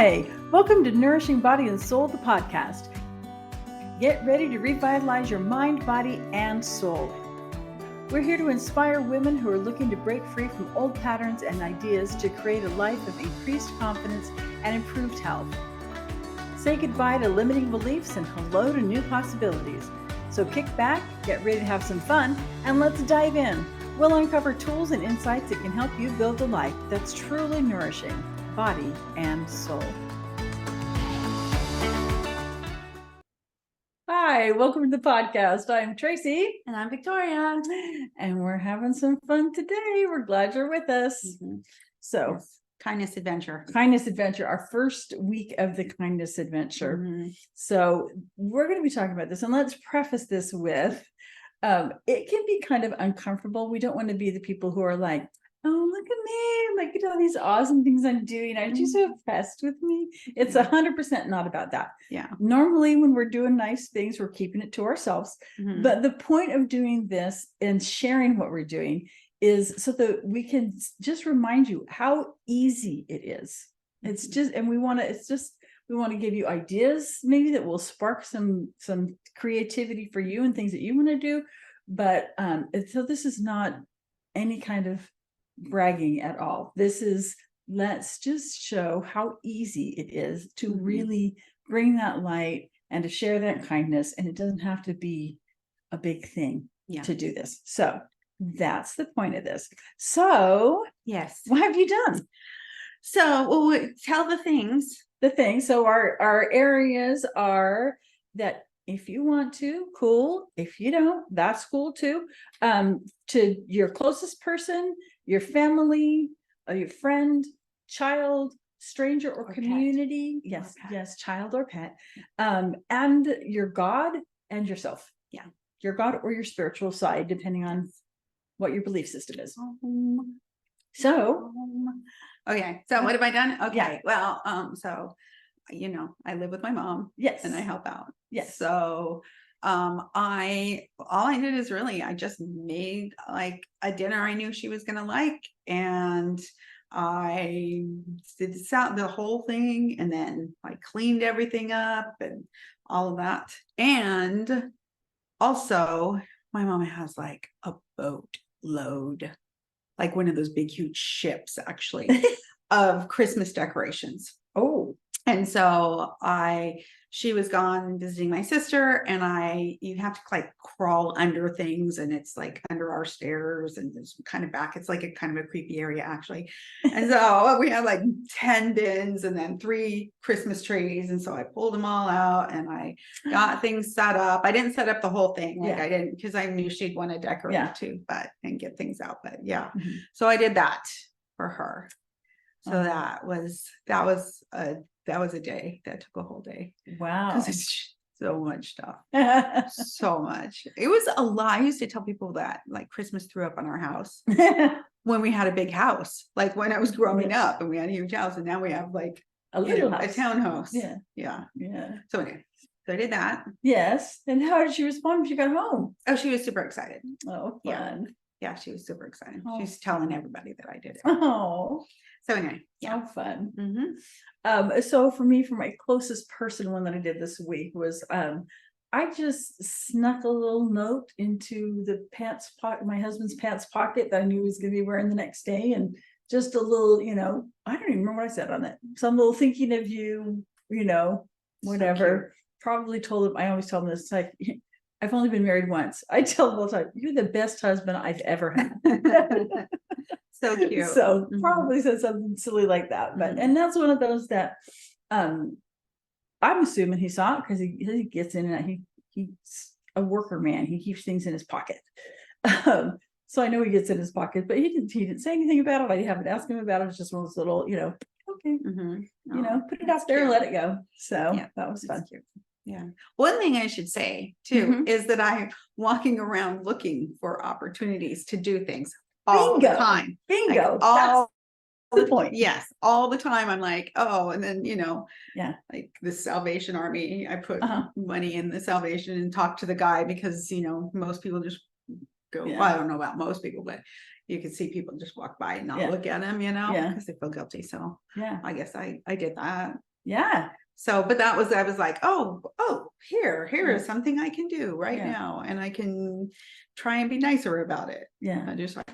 Hi, welcome to Nourishing Body and Soul, the podcast. Get ready to revitalize your mind, body, and soul. We're here to inspire women who are looking to break free from old patterns and ideas to create a life of increased confidence and improved health. Say goodbye to limiting beliefs and hello to new possibilities. So kick back, get ready to have some fun, and let's dive in. We'll uncover tools and insights that can help you build a life that's truly nourishing, body and soul. Hi, welcome to the podcast. I'm Tracy. And I'm Victoria. And we're having some fun today. We're glad you're with us. So, Yes. Kindness Adventure. Kindness Adventure, our first week of the Kindness Adventure. So we're going to be talking about this. And let's preface this with, it can be kind of uncomfortable. We don't want to be the people who are like, oh, look at me, like, all these awesome things I'm doing. Aren't you so impressed with me? It's 100% not about that. Yeah. Normally, when we're doing nice things, we're keeping it to ourselves. But the point of doing this and sharing what we're doing is so that we can just remind you how easy it is. It's just, and we want to give you ideas maybe that will spark some creativity for you and things that you want to do. But so this is not any kind of bragging at all. This is, let's just show how easy it is to really bring that light and to share that kindness. And it doesn't have to be a big thing to do this. So that's the point of this. So yes, what have you done? So we'll tell the things. So our areas are that if you want to, cool. If you don't, that's cool too. To your closest person, your family, your friend, child, stranger, or community. Pet. Yes, child or pet. And your God and yourself. Yeah. Your God or your spiritual side, depending on what your belief system is. So, okay. So what have I done? Okay. Yeah. Well, so, I live with my mom. Yes. And I help out. Yes. So, all I did is I just made like a dinner I knew she was going to like. And I did the whole thing and then I cleaned everything up and all of that. And also my mom has like a boat load, like one of those big, huge ships actually of Christmas decorations. Oh, and so she was gone visiting my sister and you have to like crawl under things and it's like under our stairs and it's kind of back. It's like a kind of a creepy area actually. And so we had like 10 bins and then 3 Christmas trees. And so I pulled them all out and I got things set up. I didn't set up the whole thing. I didn't, because I knew she'd want to decorate too, and get things out. But so I did that for her. So that was a day that took a whole day. Wow. Because it's so much stuff. So much. It was a lot. I used to tell people that like Christmas threw up on our house when we had a big house, like when I was growing up and we had a huge house and now we have like a little house. A townhouse. Yeah. So anyway, so I did that. Yes. And how did she respond when she got home? Oh, she was super excited. Oh, fun. Yeah, she was super excited. She's telling everybody that I did it. Oh. So anyway, how fun. So for me, for my closest person, one that I did this week was I just snuck a little note into the pants pocket, my husband's pants pocket that I knew he was going to be wearing the next day, and just a little, I don't even remember what I said on it. Some little thinking of you, whatever. So probably told him. I always tell him this, like, I've only been married once. I tell him all the time, you're the best husband I've ever had. So cute. So probably said something silly like that. But and that's one of those that I'm assuming he saw it because he gets in and he's a worker man. He keeps things in his pocket. So I know he gets in his pocket, but he didn't say anything about it. I haven't asked him about it. It's just one of those little, okay, put it out there and let it go. So that was fun. Cute. Yeah. One thing I should say too is that I'm walking around looking for opportunities to do things all the time. Bingo. Like, all the point. Yes. All the time. I'm like, oh, and then, like the Salvation Army, I put money in the Salvation and talk to the guy because, most people just go, well, I don't know about most people, but you can see people just walk by and not look at him, because they feel guilty. So I guess I did that. Yeah. So, but I was like, oh, here Yeah. is something I can do right Yeah. now. And I can try and be nicer about it. Yeah. I just like,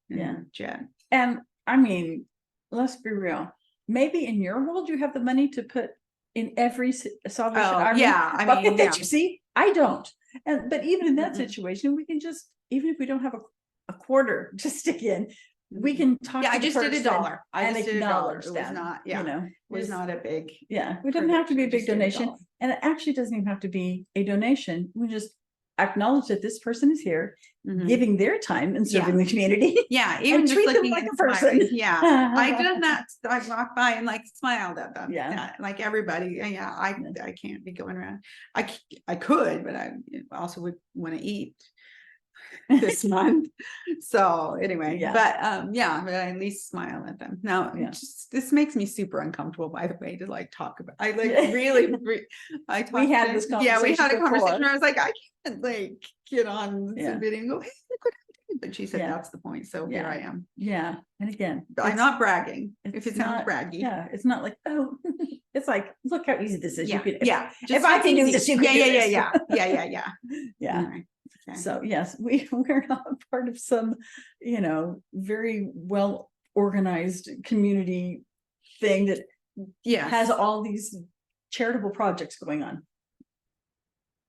Yeah. Jen. And I mean, let's be real. Maybe in your world, you have the money to put in every Salvation Oh, Army yeah. I bucket mean, that yeah. you see. I don't. But even in that Mm-mm. situation, we can just, even if we don't have a quarter to stick in, we Mm-mm. can talk Yeah, to I the just did person $1. I and just did $1. acknowledge It was that, not, you know, it was not a big. yeah, it doesn't have to be a big Just did donation. $1. And it actually doesn't even have to be a donation. We just acknowledge that this person is here, Mhm. giving their time and serving the community. Yeah, even And just treat them looking like and a person. smiling. Yeah, I done that. I walked by and like smiled at them. Yeah. Like everybody. Yeah, I can't be going around. I could, but I also would want to eat this month. So anyway, Yeah. but I at least smile at them. Now, Yeah. this makes me super uncomfortable, by the way, to like talk about. I like Yeah. really, I talked We had to- this Yeah, we had a conversation conversation. before. I was like, I can't like get on Yeah. some video and go, hey, look what I'm doing. But she said Yeah. that's the point. So here Yeah. I am. Yeah. And again, I'm it's not bragging. If it's it sounds not- braggy. Yeah, it's not like, oh, it's like, look how easy this is. Yeah. You could, Yeah. if I can do this, you can do this. Yeah. Yeah. Anyway, okay. So yes, we're not part of some, very well organized community thing that Yeah. has all these charitable projects going on.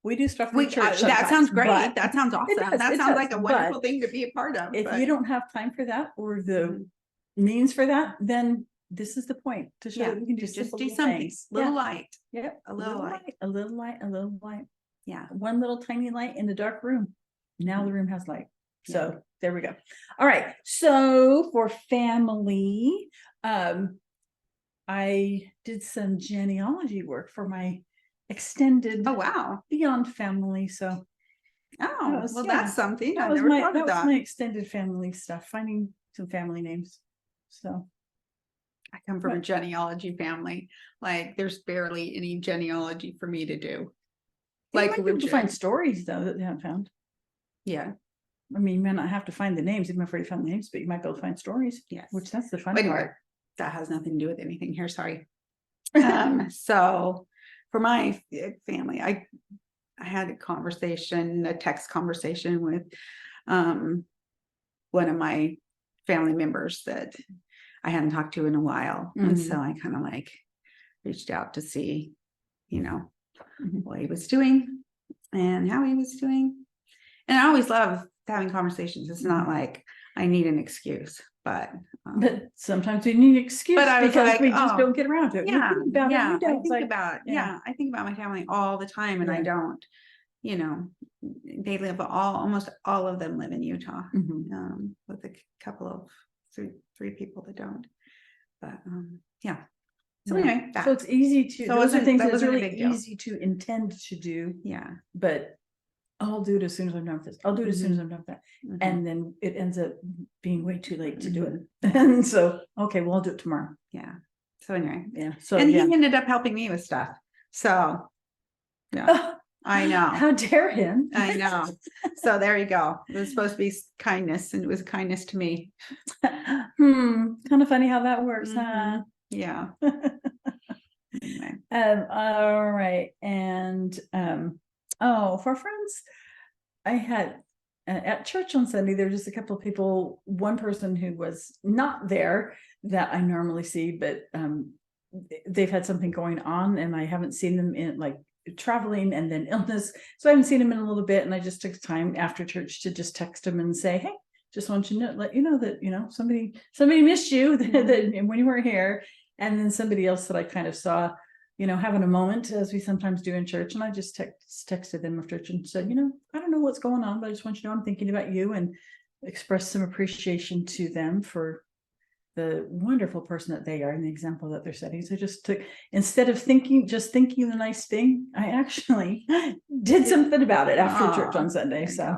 We do stuff for the church. That sounds sometimes, great. but That sounds awesome. does, That it sounds does, like a but wonderful thing to be a part of. if you don't have time for that or the Mhm. means for that, then this is the point to show Yeah, that we can do just simple do little something. things. Little Yeah. light. Yep. A little light. A little light, a little light. Yeah. One little tiny light in the dark room. Now the room has light. So Mm-hmm. Yeah. there we go. All right. So for family, I did some genealogy work for my extended Oh wow. beyond family. So Oh, was- well, yeah, that's something. that I was never my thought of that was that. my extended family stuff, finding some family names. So I come from a genealogy family. Like there's barely any genealogy for me to do. like Like you might be able to legit. find stories though that they haven't found. Yeah. I mean, you may not have to find the names, even if you find the names, but you might be able to find stories, Yes. which that's the fun Anyway, part. that has nothing to do with anything here. Sorry. So for my family, I had a text conversation with one of my family members that I hadn't talked to in a while. And so I kind of like reached out to see, what he was doing and how he was doing. And I always love having conversations. It's not like I need an excuse, but sometimes we need an excuse But I was because like, we just oh, don't get around to it. We yeah, think about it, yeah. we don't. I It's think like, about yeah. I think about my family all the time, and I Yeah. don't. They live almost all of them live in Utah, with a couple of three people that don't. But yeah. So Yeah. anyway, So it's easy to. So Those are things that that's wasn't a really big deal. easy to intend to do. Yeah. But I'll do it as soon as I'm done with this. I'll do it as soon as I'm done with that. Mhm. And then it ends up being way too late to do it. Mm-hmm. And so, okay, well, I'll do it tomorrow. Yeah. So anyway, Yeah. So and he yeah. ended up helping me with stuff. So yeah, I know. How dare him? I know. So there you go. It was supposed to be kindness, and it was kindness to me. Kind of funny how that works, huh? Yeah. Anyway. All right. And for friends, I had at church on Sunday, there were just a couple of people, one person who was not there that I normally see, but they've had something going on and I haven't seen them in like traveling and then illness. So I haven't seen them in a little bit. And I just took time after church to just text them and say, hey, just want you to let you know that, somebody missed you that when you were here. And then somebody else that I kind of saw, having a moment as we sometimes do in church. And I just texted them after church and said, I don't know what's going on, but I just want you to know I'm thinking about you and express some appreciation to them for the wonderful person that they are and the example that they're setting. So just took, instead of thinking the nice thing, I actually did something about it after church on Sunday. So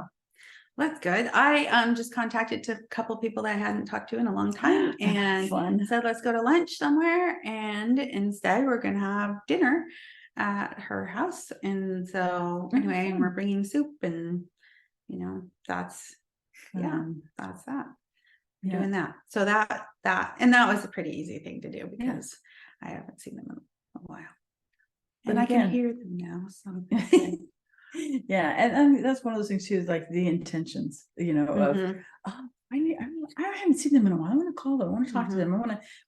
that's good. I just contacted a couple people that I hadn't talked to in a long time and said, let's go to lunch somewhere. And instead we're going to have dinner at her house. And so anyway, we're bringing soup and, that's that. Yeah. Doing that. So that was a pretty easy thing to do because I haven't seen them in Oh, wow. But And I can again- hear them now, so. Yeah, and that's one of those things too, is like the intentions, you know, of, Mhm, oh, I haven't seen them in a while. I want to call them. I want to talk to them.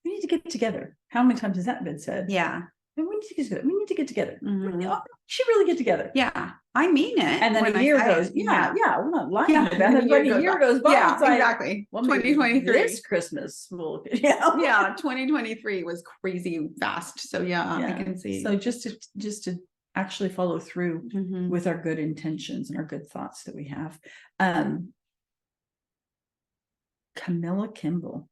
We need to get together. How many times has that been said? yeah, And we need to get together. We need to get together. mhm. We should really get together. Yeah, I mean it. And then when a I year say goes, it, yeah, we're not lying Yeah, about and it. But a year goes by. Yeah, It's like, exactly. well, maybe 2023. this Christmas will, yeah. Yeah, 2023 was crazy fast. So yeah, I Yeah. can see. So just to actually follow through Mhm. with our good intentions and our good thoughts that we have. Camilla Kimball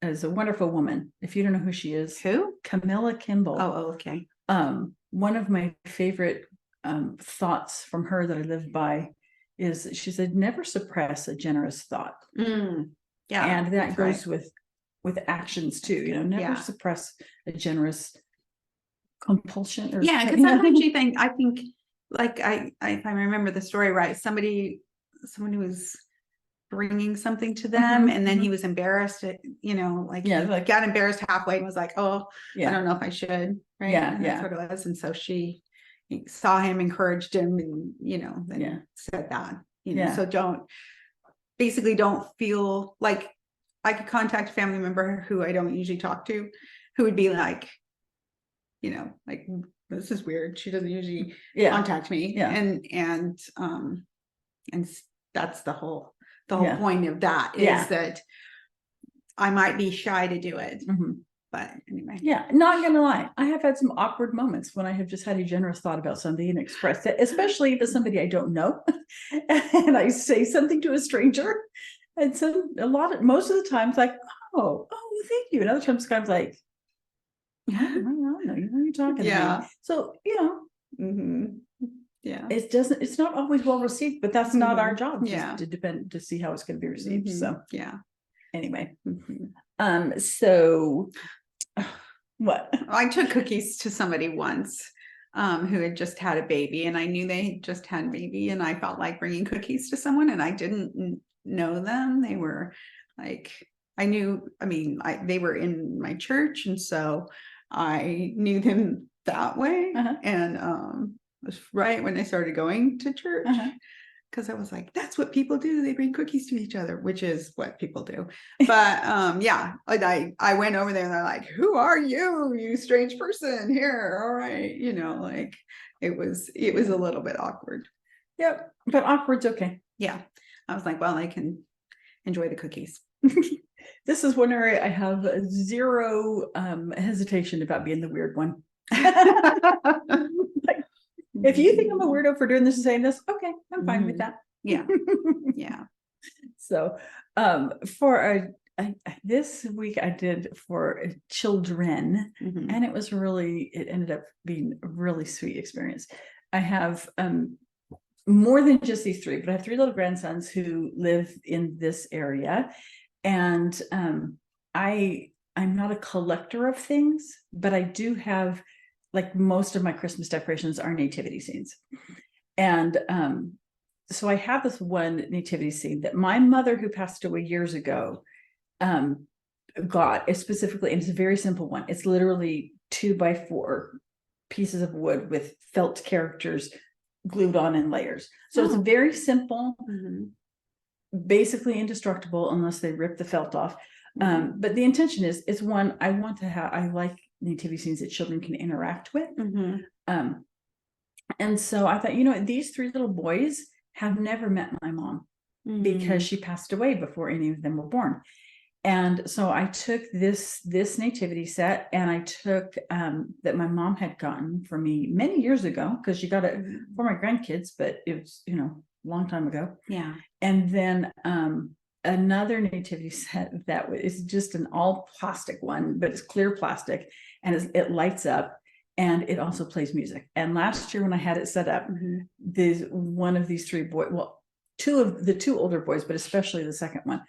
is a wonderful woman. If you don't know who she is, Who? Camilla Kimball. Oh, okay. One of my favorite thoughts from her that I live by is she said, never suppress a generous thought. Yeah, And that that's goes right. with actions too, you know, never Yeah. suppress a generous compulsion or Yeah, because I think like if I remember the story right, someone who was bringing something to them, Mhm, and then he mhm. was embarrassed, you know, like Yeah, he like- got embarrassed halfway and was like, oh, I Yeah, don't know if I should, right? Yeah, And that's yeah. what it was. And so she saw him, encouraged him, and then Yeah. said that, Yeah. so don't feel like I could contact a family member who I don't usually talk to, who would be like, like, this is weird. She doesn't usually Yeah. contact me. Yeah. And that's the whole Yeah. point of that is Yeah. that I might be shy to do it. Mhm. But anyway. Yeah, not gonna lie, I have had some awkward moments when I have just had a generous thought about something and expressed it, especially if it's somebody I don't know. And I say something to a stranger. And so most of the times like, oh, thank you. And other times kind of like, I don't know, you're talking to Yeah. me. So, Mhm. Yeah. it's not always well received, but that's not our Mhm. job. Yeah. Just to see how it's going to be received. Mhm. So Yeah. anyway, Mhm. so what? I took cookies to somebody once who had just had a baby, and I knew they had just had a baby, and I felt like bringing cookies to someone, and I didn't know them. They were like, they were in my church, and so I knew them that way. Uh-huh. And it was right when I started going to church. Uh-huh. Because I was like, that's what people do. They bring cookies to each other, which is what people do. But yeah, I went over there and they're like, who are you, you strange person here? All right. Like it was a little bit awkward. Yep. But awkward's okay. Yeah. I was like, well, I can enjoy the cookies. This is one area I have zero hesitation about being the weird one. If you think I'm a weirdo for doing this and saying this, okay, I'm fine with that. Yeah. Yeah. So this week I did for children, Mhm. and it ended up being a really sweet experience. I have more than just these three, but I have three little grandsons who live in this area. And I'm not a collector of things, but I do have, like, most of my Christmas decorations are nativity scenes. And so I have this one nativity scene that my mother, who passed away years ago, got specifically, and it's a very simple one. It's literally 2x4 pieces of wood with felt characters glued on in layers. So it's very simple, basically indestructible unless they rip the felt off. But the intention is, it's one I want to have. I like nativity scenes that children can interact with. And so I thought, these three little boys have never met my mom because she passed away before any of them were born. And so I took this nativity set, and I took that my mom had gotten for me many years ago, because she got it for my grandkids, but it was, a long time ago. Yeah. And then another nativity set that is just an all plastic one, but it's clear plastic, and it lights up, and it also plays music. And last year when I had it set up, one of these three boys, well, two older boys, but especially the second one,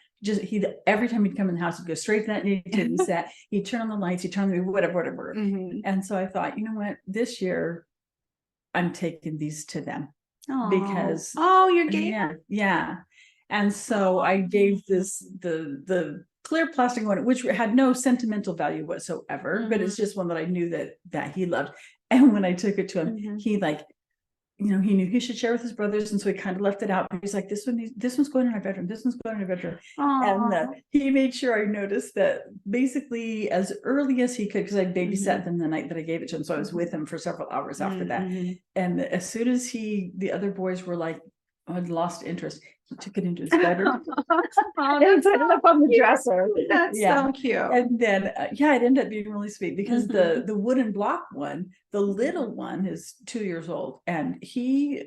every time he'd come in the house, he'd go straight to that nativity set. He'd turn on the lights, he'd turn on the whatever. And so I thought, you know what, this year I'm taking these to them. Because you're gay. yeah. And so I gave the clear plastic one, which had no sentimental value whatsoever, but it's just one that I knew that he loved. And when I took it to him, he like, he knew he should share with his brothers, and so he kind of left it out. He's like, this one's going in our bedroom. This one's going in our bedroom. And he made sure I noticed that basically as early as he could, because I babysat them the night that I gave it to him, so I was with him for several hours after that. And as soon as the other boys were like, had lost interest, he took it into his bedroom and put it up on the dresser. That's so cute. And then it ended up being really sweet, because the wooden block one, the little one, is 2 years old, and he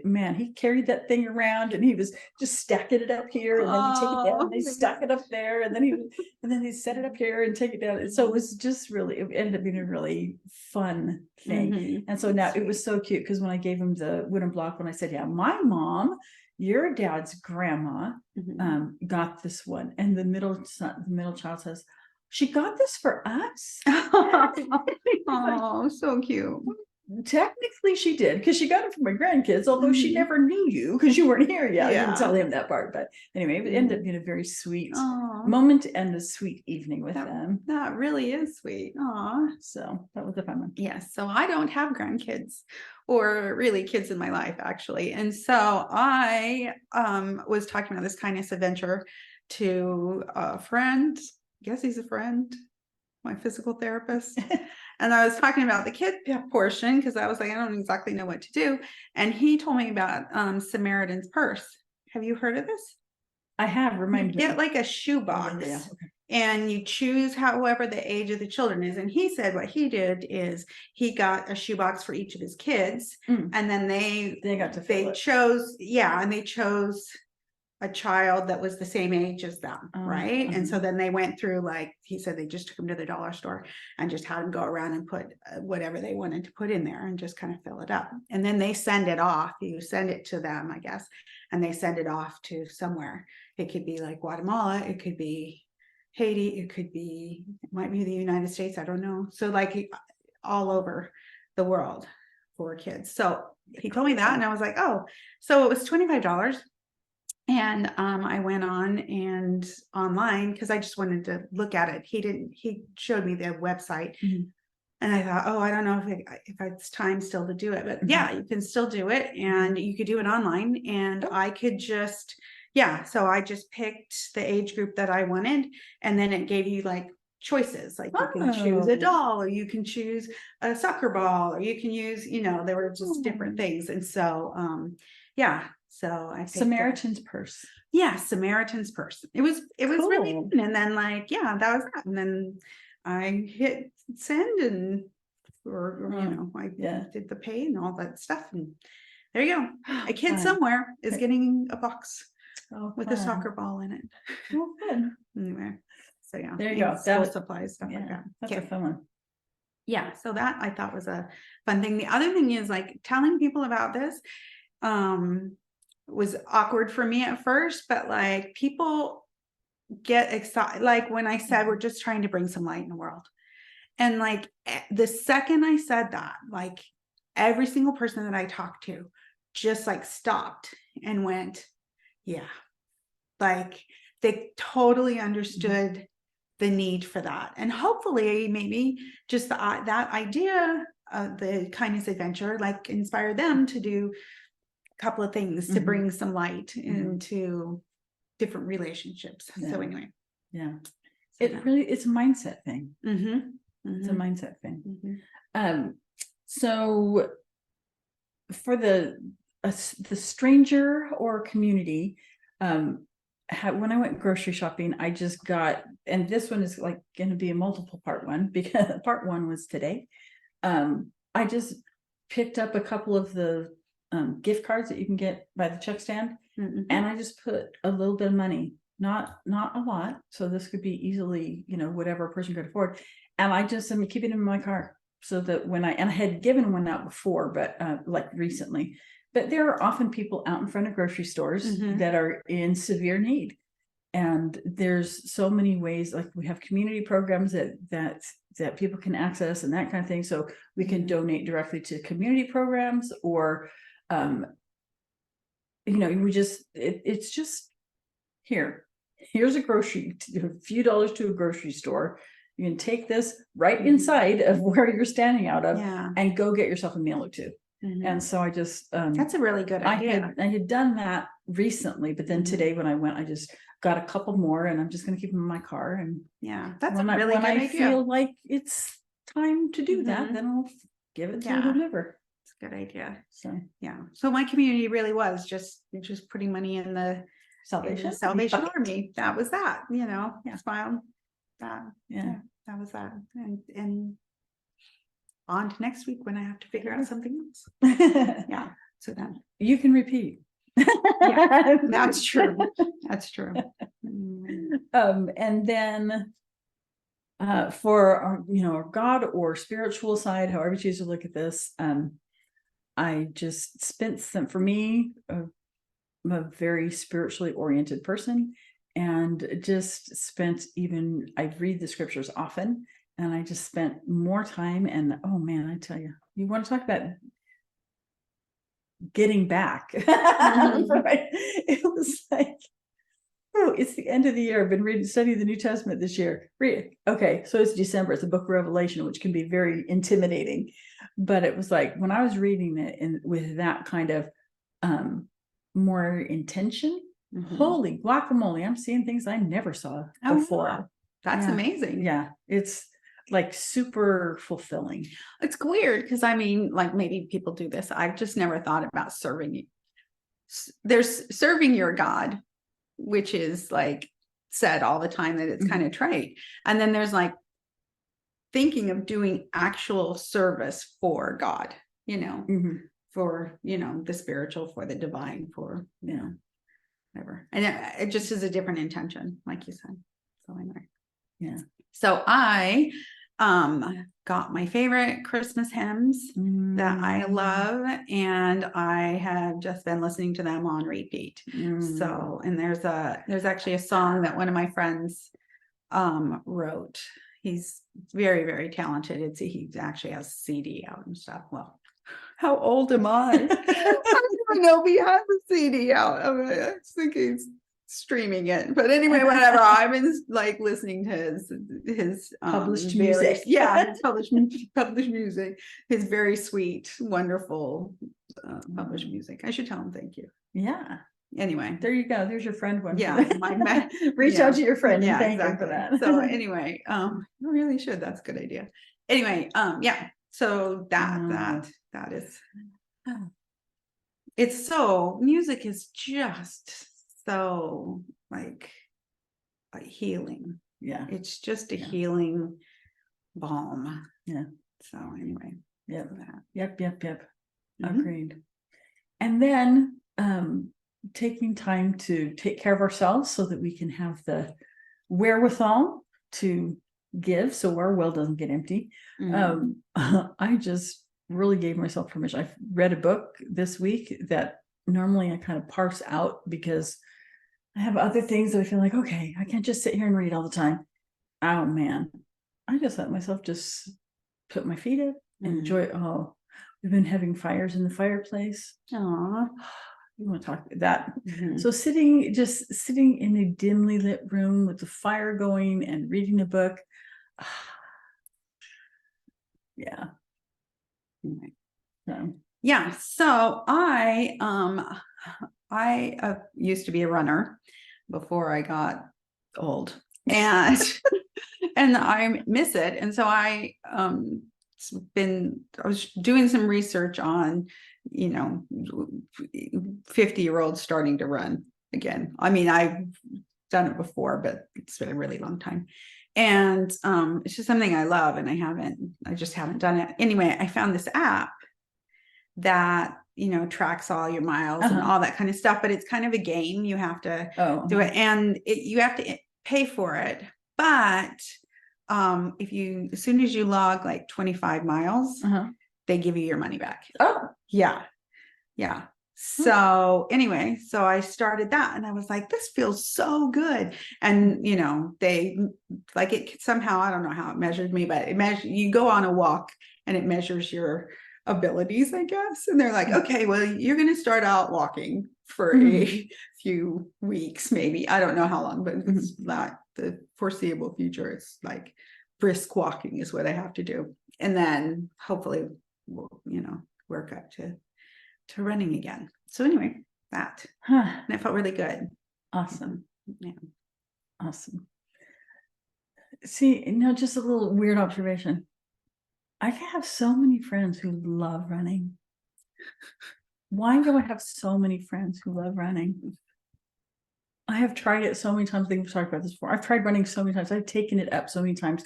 carried that thing around, and he was just stacking it up here, and then he take it down, and he stuck it up there, and then he set it up here and take it down. So it was just really, it ended up being a really fun thing. And so now it was so cute, because when I gave him the wooden block, when I said, yeah, my mom, your dad's grandma, got this one, and the middle child says, she got this for us. Oh, so cute. Technically she did, because she got it for my grandkids, although she never knew you because you weren't here yet. I didn't tell him that part, but anyway, it ended up being a very sweet moment and a sweet evening with them. That really is sweet. Aw. So that was a fun one. Yes. So I don't have grandkids, or really kids in my life, actually. And so I was talking about this kindness adventure to a friend. I guess he's a friend, my physical therapist. And I was talking about the kid portion, because I was like, I don't exactly know what to do. And he told me about Samaritan's Purse. Have you heard of this? I have. Remind me. Get like a shoebox. Yeah. Okay. And you choose however the age of the children is. And he said what he did is he got a shoebox for each of his kids, and then they chose a child that was the same age as them, right? And so then they went through, like he said, they just took them to the dollar store and just had them go around and put whatever they wanted to put in there and just kind of fill it up. And then they send it off. You send it to them, I guess, and they send it off to somewhere. It could be like Guatemala, it could be Haiti, it might be the United States, I don't know. So like all over the world for kids. So he told me that, and I was like, oh, so it was $25. And I went on online because I just wanted to look at it. He showed me the website, and I thought, oh, I don't know if it's time still to do it, but yeah, you can still do it, and you could do it online, and I could just, so I just picked the age group that I wanted, and then it gave you like choices, like you can choose a doll, or you can choose a soccer ball, or you can use, there were just different things. And so, so I picked Samaritan's Purse. Yeah, Samaritan's Purse. It was Cool. really fun. And then that was that. And then I hit send, and I did the pay and all that stuff. And there you go. A kid somewhere is getting a box with a soccer ball in it. Oh, good. Anyway, so yeah. There you go. School supplies, stuff like that. That's a fun one. Yeah, so that I thought was a fun thing. The other thing is, like, telling people about this was awkward for me at first, but like people get excited. Like when I said we're just trying to bring some light in the world, and like the second I said that, like every single person that I talked to just like stopped and went, yeah, like they totally understood the need for that. And hopefully maybe just that idea of the kindness adventure like inspired them to do couple of things to bring some light into different relationships. So anyway, it's a mindset thing. It's a mindset thing. So for the stranger or community, when I went grocery shopping, I just got, and this one is like going to be a multiple part one, because part one was today. I just picked up a couple of the gift cards that you can get by the check stand, and I just put a little bit of money, not a lot, so this could be easily whatever a person could afford, and I just am keeping it in my car, so that when I had given one out before, but like recently, but there are often people out in front of grocery stores that are in severe need, and there's so many ways, like we have community programs that people can access and that kind of thing, so we can donate directly to community programs, or it's just here. here's a few dollars to a grocery store. You can take this right inside of where you're standing out of Yeah. and go get yourself a meal or two. Mhm. And so I just, That's a really good idea. I had done that recently, but then Mhm. today when I went, I just got a couple more and I'm just going to keep them in my car. And Yeah, that's a when really good I idea. feel like it's time to do that, Mhm. then I'll give it to Yeah. whoever. It's a good idea. So Yeah. So my community really was just putting money in the Salvation bucket. Army. That was that, Yeah. smile. That, Yeah. that was that. And on to next week when I have to figure out something else. Yeah. So then You can repeat. Yeah, that's true. That's true. And then for our, our God or spiritual side, however you choose to look at this, I just spent some, for me, I'm a very spiritually oriented person, and just spent I read the scriptures often, and I just spent more time. And oh man, I tell you, you want to talk about getting back. Right? It was like, oh, it's the end of the year. I've been studying the New Testament this year. Okay, so it's December. It's the book of Revelation, which can be very intimidating. But it was like when I was reading it and with that kind of more intention, holy guacamole, I'm seeing things I never saw before. Wow. That's amazing. Yeah, it's like super fulfilling. It's weird because like maybe people do this. I've just never thought about serving. There's serving your God, which is like said all the time that it's kind of trite. And then there's like thinking of doing actual service for God, for, the spiritual, for the divine, for, whatever. And it just is a different intention, like you said. So anyway. Yeah. So I got my favorite Christmas hymns that I love, and I have just been listening to them on repeat. So, and there's actually a song that one of my friends wrote. He's very, very talented. He actually has a CD out and stuff. Well, how old am I? I don't know if he has a CD out. I think he's streaming it, but anyway, whatever. I've been like listening to his published music. His published music, his very sweet, wonderful published music. I should tell him thank you. Yeah. Anyway, there you go. There's your friend one. Yeah, reach out to your friend and thank him for that. So anyway, I really should. That's a good idea. Anyway, yeah. So that is. It's so music is just so like healing. Yeah, it's just a healing balm. Yeah. So anyway, yep. Mm-hmm. Agreed. And then taking time to take care of ourselves so that we can have the wherewithal to give, so our well doesn't get empty. I just really gave myself permission. I've read a book this week that normally I kind of parse out because I have other things that I feel like, okay, I can't just sit here and read all the time. Oh man, I just let myself just put my feet up and enjoy. Oh, we've been having fires in the fireplace. Aww. You want to talk about that? So sitting in a dimly lit room with the fire going and reading a book. Yeah. Yeah. So I used to be a runner before I got old, and and I miss it. And so I was doing some research on 50-year-olds starting to run again. I've done it before, but it's been a really long time. And it's just something I love, and I just haven't done it. Anyway, I found this app that tracks all your miles and all that kind of stuff, but it's kind of a game. You have to do it, and you have to pay for it. But as soon as you log like 25 miles, they give you your money back. Oh, yeah. So anyway, so I started that, and I was like, this feels so good. And they like it somehow, I don't know how it measured me, but you go on a walk and it measures your abilities, I guess. And they're like, okay, well, you're going to start out walking for a few weeks, maybe. I don't know how long, but it's not the foreseeable future. It's like brisk walking is what I have to do. And then hopefully we'll, work up to running again. So anyway, that. And it felt really good. Awesome. Yeah. Awesome. See, just a little weird observation. I have so many friends who love running. Why do I have so many friends who love running? I have tried it so many times. I think we've talked about this before. I've tried running so many times. I've taken it up so many times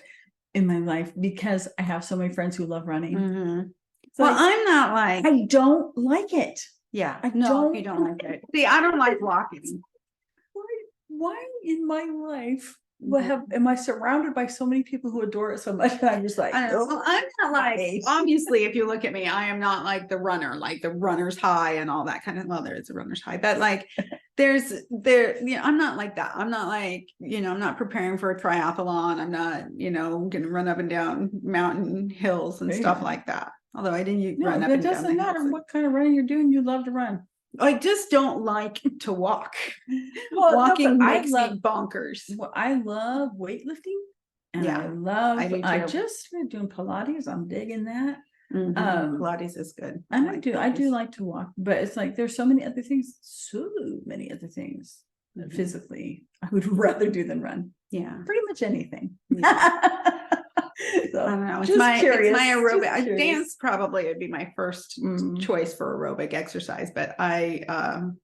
in my life because I have so many friends who love running. Mm-hmm. So Well, I'm not like, I don't like it. yeah, I no, you don't like it. See, I don't like walking. Why in my life am I surrounded by so many people who adore it so much? And I'm just like, I don't know. Well, I'm not like, obviously, if you look at me, I am not like the runner, like the runner's high and all that kind of, well, there is a runner's high, but like I'm not like that. I'm not like, I'm not preparing for a triathlon. I'm not, going to run up and down mountain hills and stuff like that. Although I didn't run up and down. It doesn't matter what kind of running you're doing. You love to run. I just don't like to walk. Well, walking makes me bonkers. Well, I love weightlifting. And I just started doing Pilates. I'm digging that. Pilates is good. I do like to walk, but it's like there's so many other things physically I would rather do than run. Yeah. Pretty much anything. Yeah. So, I don't know. It's my aerobic. Dance probably would be my first choice for aerobic exercise, but I'm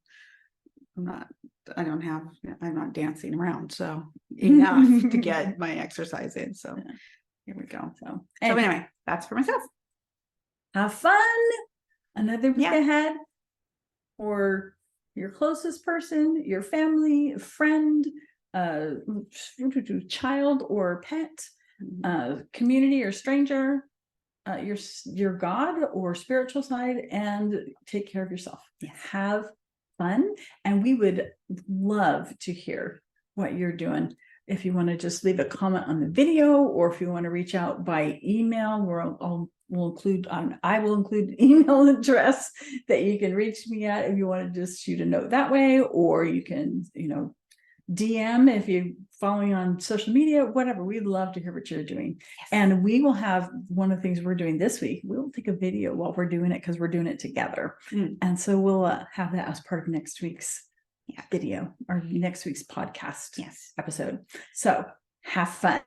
not dancing around, so enough to get my exercise in. So here we go. So anyway, that's for myself. Have fun. Another week ahead. Or your closest person, your family, friend, child or pet. Community or stranger, your God or spiritual side, and take care of yourself. Yes. Have fun, and we would love to hear what you're doing. If you want to just leave a comment on the video, or if you want to reach out by email, I will include email address that you can reach me at if you want to just shoot a note that way, or you can DM if you're following on social media, whatever. We'd love to hear what you're doing. Yes. And we will have one of the things we're doing this week. We'll take a video while we're doing it because we're doing it together. And so we'll have that as part of next week's video or next week's podcast episode. So have fun.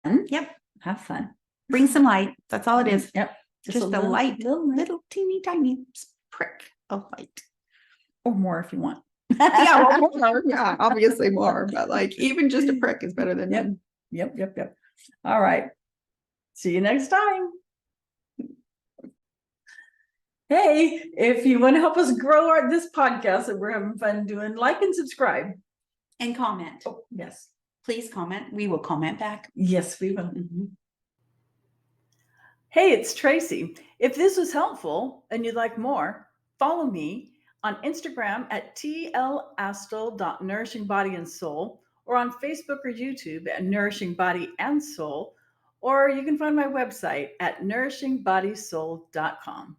Yep. Have fun. Bring some light. That's all it is. Yep. Just a little teeny tiny prick of light. Or more if you want. Yeah, obviously more, but like even just a prick is better than none. Yep. All right. See you next time. Hey, if you want to help us grow this podcast that we're having fun doing, like and subscribe. And comment. Oh, yes. Please comment. We will comment back. Yes, we will. Hey, it's Tracy. If this was helpful and you'd like more, follow me on Instagram at tlastel.nourishingbodyansoul, or on Facebook or YouTube at Nourishing Body and Soul, or you can find my website at nourishingbodysoul.com.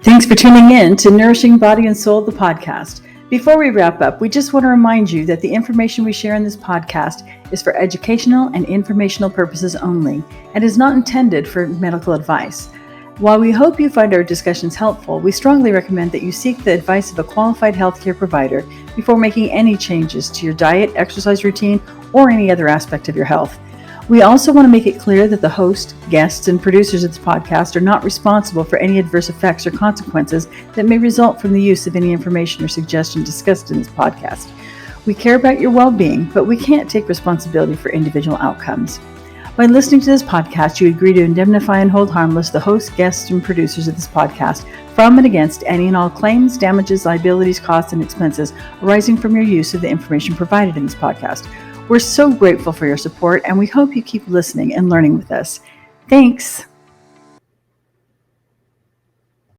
Thanks for tuning in to Nourishing Body and Soul, the podcast. Before we wrap up, we just want to remind you that the information we share in this podcast is for educational and informational purposes only and is not intended for medical advice. While we hope you find our discussions helpful, we strongly recommend that you seek the advice of a qualified healthcare provider before making any changes to your diet, exercise routine, or any other aspect of your health. We also want to make it clear that the host, guests, and producers of this podcast are not responsible for any adverse effects or consequences that may result from the use of any information or suggestion discussed in this podcast. We care about your well-being, but we can't take responsibility for individual outcomes. By listening to this podcast, you agree to indemnify and hold harmless the host, guests, and producers of this podcast from and against any and all claims, damages, liabilities, costs, and expenses arising from your use of the information provided in this podcast. We're so grateful for your support, and we hope you keep listening and learning with us. Thanks.